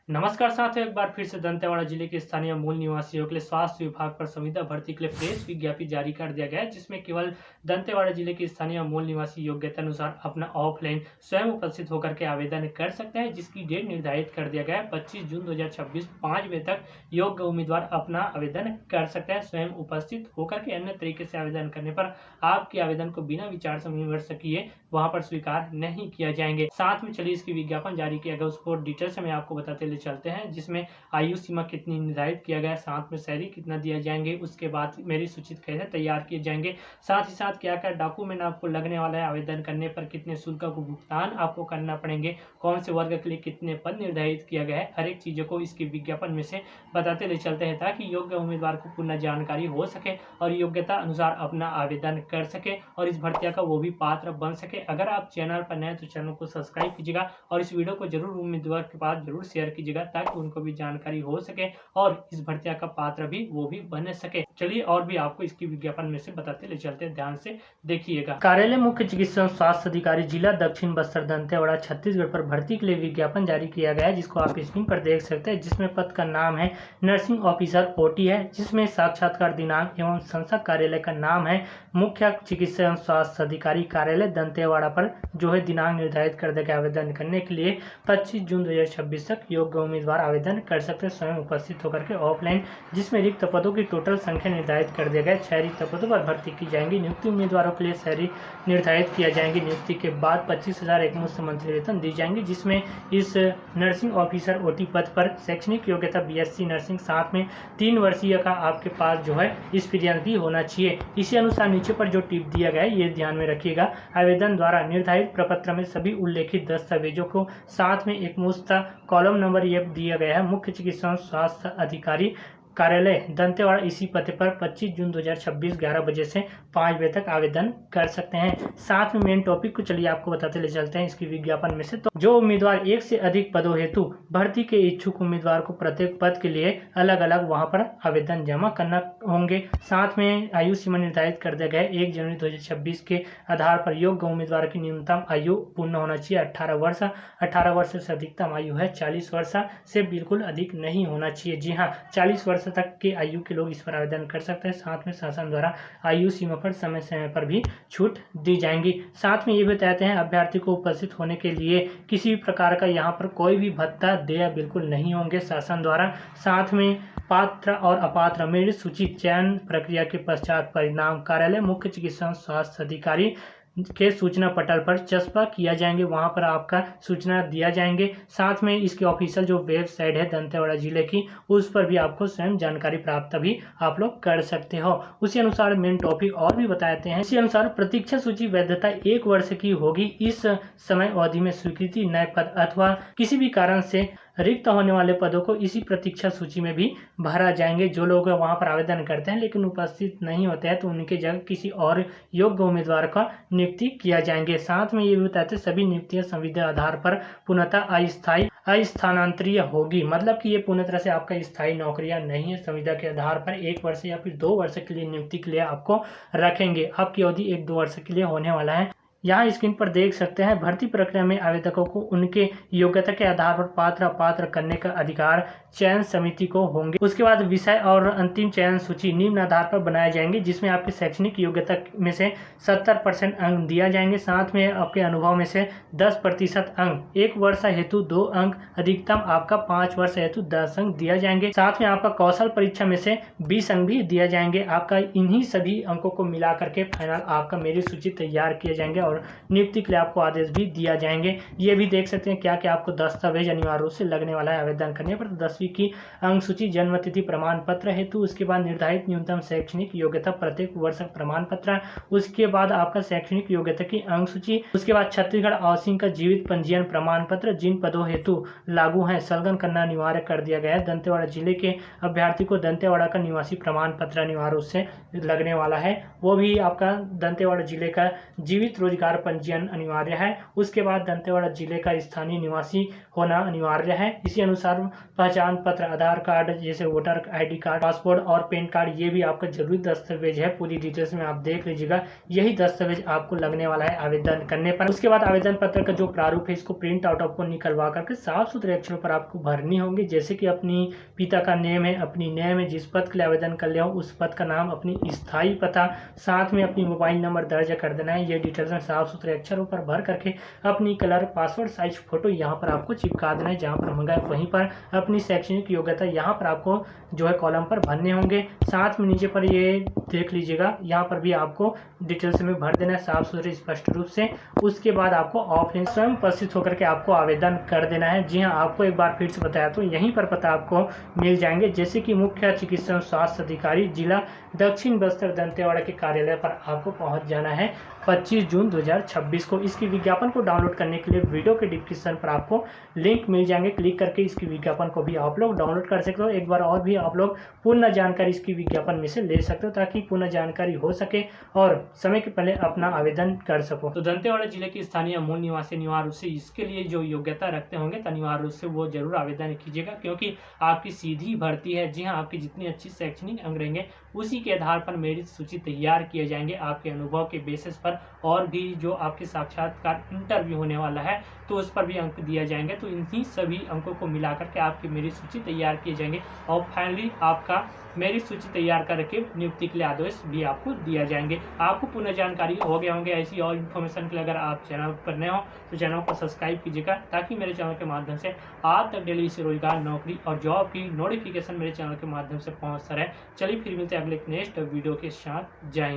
नमस्कार साथियों, एक बार फिर से दंतेवाड़ा जिले के स्थानीय मूल निवासियों के लिए स्वास्थ्य विभाग पर संविदा भर्ती के लिए प्रेस विज्ञप्ति जारी कर दिया गया है, जिसमें केवल दंतेवाड़ा जिले के स्थानीय मूल निवासी योग्यता अनुसार अपना ऑफलाइन स्वयं उपस्थित होकर के आवेदन कर सकते हैं, जिसकी डेट निर्धारित कर दिया गया है 25 जून 2026 5 बजे तक योग्य उम्मीदवार अपना आवेदन कर सकते हैं स्वयं उपस्थित होकर के। अन्य तरीके से आवेदन करने पर आपके आवेदन को बिना विचार से विमर्श किए वहां पर स्वीकार नहीं किया जाएंगे। साथ में चलिए इसकी विज्ञापन जारी किया गया उसको डिटेल से मैं आपको बताते चलते हैं, जिसमें आयु सीमा कितनी निर्धारित किया गया है, साथ में सैलरी कितना दिया जाएंगे, उसके बाद मेरी सूचित कैसे तैयार किए जाएंगे, साथ ही साथ क्या क्या डॉक्यूमेंट आपको लगने वाला है, आवेदन करने पर कितने शुल्क को भुगतान आपको करना पड़ेंगे, कौन से वर्ग के लिए कितने पद निर्धारित किया गया है, हर एक चीजों को इसके विज्ञापन में से बताते ले चलते हैं, ताकि योग्य उम्मीदवार को पूर्ण जानकारी हो सके और योग्यता अनुसार अपना आवेदन कर सके और इस भर्तिया का वो भी पात्र बन सके। अगर आप चैनल पर नए तो चैनल को सब्सक्राइब कीजिएगा और इस वीडियो को जरूर उम्मीदवार के पास जरूर शेयर कीजिएगा, ताकि उनको भी जानकारी हो सके और इस भर्तिया का पात्र भी वो भी बन सके। चलिए और भी आपको इसकी विज्ञापन में से बताते ले चलते, ध्यान से देखिएगा। कार्यालय मुख्य चिकित्सा स्वास्थ्य अधिकारी जिला दक्षिण बस्तर दंतेवाड़ा छत्तीसगढ़ पर भर्ती के लिए विज्ञापन जारी किया गया है, जिसको आप स्क्रीन पर देख सकते हैं, जिसमें पद का नाम है नर्सिंग ऑफिसर ओटी है, जिसमें साक्षात्कार दिनांक एवं संस्था कार्यालय का नाम है मुख्य चिकित्सा एवं स्वास्थ्य अधिकारी कार्यालय दंतेवाड़ा पर जो है दिनांक निर्धारित कर देगा। आवेदन करने के लिए 25 जून 2026 तक योग्य उम्मीदवार आवेदन कर सकते हैं स्वयं उपस्थित होकर के ऑफलाइन, जिसमें रिक्त पदों की टोटल संख्या निर्धारित कर दिया गया। 6 रिक्त पदों पर भर्ती की जाएंगी। नियुक्ति उम्मीदवारों के लिए सैलरी निर्धारित किया जाएंगी। नियुक्ति के बाद 25,000 एक मुश्त मंथली वेतन दी जाएंगी, जिसमें इस नर्सिंग ऑफिसर ओटी पद पर शैक्षणिक योग्यता बीएससी नर्सिंग, साथ में 3 वर्षीय का आपके पास जो है एक्सपीरियंस भी होना चाहिए। इसी अनुसार नीचे पर जो टिप दिया गया है ये ध्यान में रखिएगा। आवेदन द्वारा निर्धारित प्रपत्र में सभी उल्लेखित दस्तावेजों को साथ में एक मुश्त कॉलम नंबर ये दिया गया है मुख्य चिकित्सा स्वास्थ्य अधिकारी कार्यालय दंतेवाड़ा इसी पते पर 25 जून 2026 11 बजे से 5 बजे तक आवेदन कर सकते हैं। साथ में मेन टॉपिक को चलिए आपको बताते ले चलते हैं इसकी विज्ञापन में से। तो जो उम्मीदवार एक से अधिक पदों हेतु भर्ती के इच्छुक उम्मीदवार को प्रत्येक पद के लिए अलग अलग वहां पर आवेदन जमा करना होंगे। साथ में आयु सीमा निर्धारित कर दिया गया 1 जनवरी 2026 के आधार पर योग्य उम्मीदवार की न्यूनतम आयु पूर्ण होना चाहिए 18 वर्ष। 18 वर्ष से अधिकतम आयु है 40 वर्ष से बिल्कुल अधिक नहीं होना चाहिए। जी हाँ, 40 वर्ष तक के आयु के लोग इस पर आवेदन कर सकते हैं। साथ में शासन द्वारा आयु सीमा पर समय समय पर भी छूट दी जाएंगी। साथ में ये बताते हैं अभ्यर्थी को उपस्थित होने के लिए किसी भी प्रकार का यहाँ पर कोई भी भत्ता देय बिल्कुल नहीं होंगे शासन द्वारा। साथ में पात्र और अपात्र मेरिट सूची चयन प्रक्रिया के पश्चात परिणाम कार्यालय मुख्य चिकित्सा स्वास्थ्य अधिकारी के सूचना पटल पर चस्पा किया जाएंगे, वहां पर आपका सूचना दिया जाएंगे। साथ में इसकी ऑफिशियल जो वेबसाइट है दंतेवाड़ा जिले की, उस पर भी आपको स्वयं जानकारी प्राप्त भी आप लोग कर सकते हो। उसी अनुसार मेन टॉपिक और भी बताते हैं। इसी अनुसार प्रतीक्षा सूची वैधता 1 वर्ष की होगी। इस समय अवधि में स्वीकृति नए पद अथवा किसी भी कारण से रिक्त होने वाले पदों को इसी प्रतीक्षा सूची में भी भरा जाएंगे। जो लोग वहां पर आवेदन करते हैं लेकिन उपस्थित नहीं होते हैं तो उनके जगह किसी और योग्य उम्मीदवार का नियुक्ति किया जाएंगे। साथ में ये भी बताते हैं सभी नियुक्तियां संविदा आधार पर पूर्णतः अस्थायी अस्थानांतरीय होगी, मतलब कि ये पूर्ण तरह से आपका स्थायी नौकरियां नहीं है। संविदा के आधार पर 1 वर्ष या फिर 2 वर्ष के लिए नियुक्ति के लिए आपको रखेंगे। आपकी अवधि 1-2 वर्ष के लिए होने वाला है। यहाँ स्क्रीन पर देख सकते हैं भर्ती प्रक्रिया में आवेदकों को उनके योग्यता के आधार पर पात्र अपात्र करने का अधिकार चयन समिति को होंगे। उसके बाद विषय और अंतिम चयन सूची निम्न आधार पर बनाए जाएंगे, जिसमें आपकी शैक्षणिक योग्यता में से 70% अंक दिया जाएंगे। साथ में आपके अनुभव में से 10% अंक, 1 वर्ष हेतु 2 अंक, अधिकतम आपका 5 वर्ष हेतु 10 अंक दिया जाएंगे। साथ में आपका कौशल परीक्षा में से 20 अंक भी दिया जाएंगे। आपका इन्हीं सभी अंकों को मिला करके फाइनल आपका मेरिट सूची तैयार किए जाएंगे और नियुक्ति के लिए आपको आदेश भी दिया जाएंगे। ये भी देख सकते हैं क्या क्या आपको दस्तावेज अनिवार्य रूप से लगने वाला है आवेदन करने पर। 10वीं की अंक सूची, जन्म तिथि प्रमाण पत्र हेतु, उसके बाद निर्धारित न्यूनतम शैक्षणिक योग्यता प्रत्येक वर्ष प्रमाण पत्र, उसके बाद आपका शैक्षणिक योग्यता की अंक सूची, उसके बाद छत्तीसगढ़ हाउसिंग का जीवित पंजीयन प्रमाण पत्र जिन पदों हेतु लागू है संलग्न करना अनिवार्य कर दिया गया है। दंतेवाड़ा जिले के अभ्यर्थी को दंतेवाड़ा का निवासी प्रमाण पत्र अनिवार्य रूप से लगने वाला है, वो भी आपका दंतेवाड़ा जिले का जीवित रोजगार रोजगार पंजीयन अनिवार्य है। उसके बाद दंतेवाड़ा जिले का स्थानीय निवासी होना अनिवार्य है। इसी अनुसार पहचान पत्र, आधार कार्ड जैसे वोटर ID कार्ड, पासपोर्ट और पैन कार्ड ये भी आपका जरूरी दस्तावेज है। पूरी डिटेल्स में आप देख लीजिएगा, यही दस्तावेज आपको लगने वाला है आवेदन करने पर। उसके बाद आवेदन पत्र का जो प्रारूप है इसको प्रिंट आउट आपको निकलवा करके साफ सुथरे अक्षरों पर आपको भरनी होंगे। जैसे कि अपनी पिता का नेम है, अपनी नेम है, जिस पद के लिए आवेदन कर ले हो उस पद का नाम, अपनी स्थायी पता, साथ में अपनी मोबाइल नंबर दर्ज कर देना है। ये डिटेल्स में साफ सुथरे अक्षरों पर भर करके अपनी कलर पासपोर्ट साइज फोटो यहाँ पर आपको चिपका देना है। जहाँ पर मंगाए वहीं पर अपनी शैक्षणिक योग्यता यहाँ पर आपको जो है कॉलम पर भरने होंगे। साथ में नीचे पर ये देख लीजिएगा, यहाँ पर भी आपको डिटेल्स में भर देना है साफ सुथरे स्पष्ट रूप से। उसके बाद आपको ऑफलाइन स्वयं उपस्थित होकर के आपको आवेदन कर देना है। जी हाँ, आपको एक बार फिर से बताया तो यहीं पर पता आपको मिल जाएंगे, जैसे कि मुख्य चिकित्सा स्वास्थ्य अधिकारी जिला दक्षिण बस्तर दंतेवाड़ा के कार्यालय पर आपको पहुंच जाना है 25 जून 2026 को। इसकी विज्ञापन को डाउनलोड करने के लिए वीडियो के डिस्क्रिप्शन पर आपको लिंक मिल जाएंगे, क्लिक करके इसकी विज्ञापन को भी आप लोग डाउनलोड कर सकते हो। एक बार और भी आप लोग पूर्ण जानकारी इसकी विज्ञापन में से ले सकते हो, ताकि पूर्ण जानकारी हो सके और समय के पहले अपना आवेदन कर सको। तो दंतेवाड़ा जिले के स्थानीय मूल निवासी अनिवार्य रूप से इसके लिए जो योग्यता रखते होंगे तो अनिवार्य रूप से वो जरूर आवेदन कीजिएगा, क्योंकि आपकी सीधी भर्ती है। जी हाँ, आपकी जितनी अच्छी शैक्षणिक अंक रहेंगे उसी के आधार पर मेरिट सूची तैयार किए जाएंगे आपके अनुभव के बेसिस पर। और भी जो आपके साक्षात्कार इंटरव्यू होने वाला है तो उस पर भी अंक दिया जाएंगे। तो इन्हीं सभी अंकों को मिलाकर के आपकी मेरिट सूची तैयार किए जाएंगे और फाइनली आपका मेरिट सूची तैयार करके नियुक्ति के लिए आदेश भी आपको दिया जाएंगे। आपको पूर्ण जानकारी हो गए होंगे। ऐसी और इन्फॉर्मेशन के लिए अगर आप चैनल पर नए हो तो चैनल को सब्सक्राइब कीजिएगा, ताकि मेरे चैनल के माध्यम से आप तक डेली से रोजगार, नौकरी और जॉब की नोटिफिकेशन मेरे चैनल के माध्यम से पहुंचता रहे। चलिए फिर मिलते हैं अगले नेक्स्ट वीडियो के साथ। जय हिंद।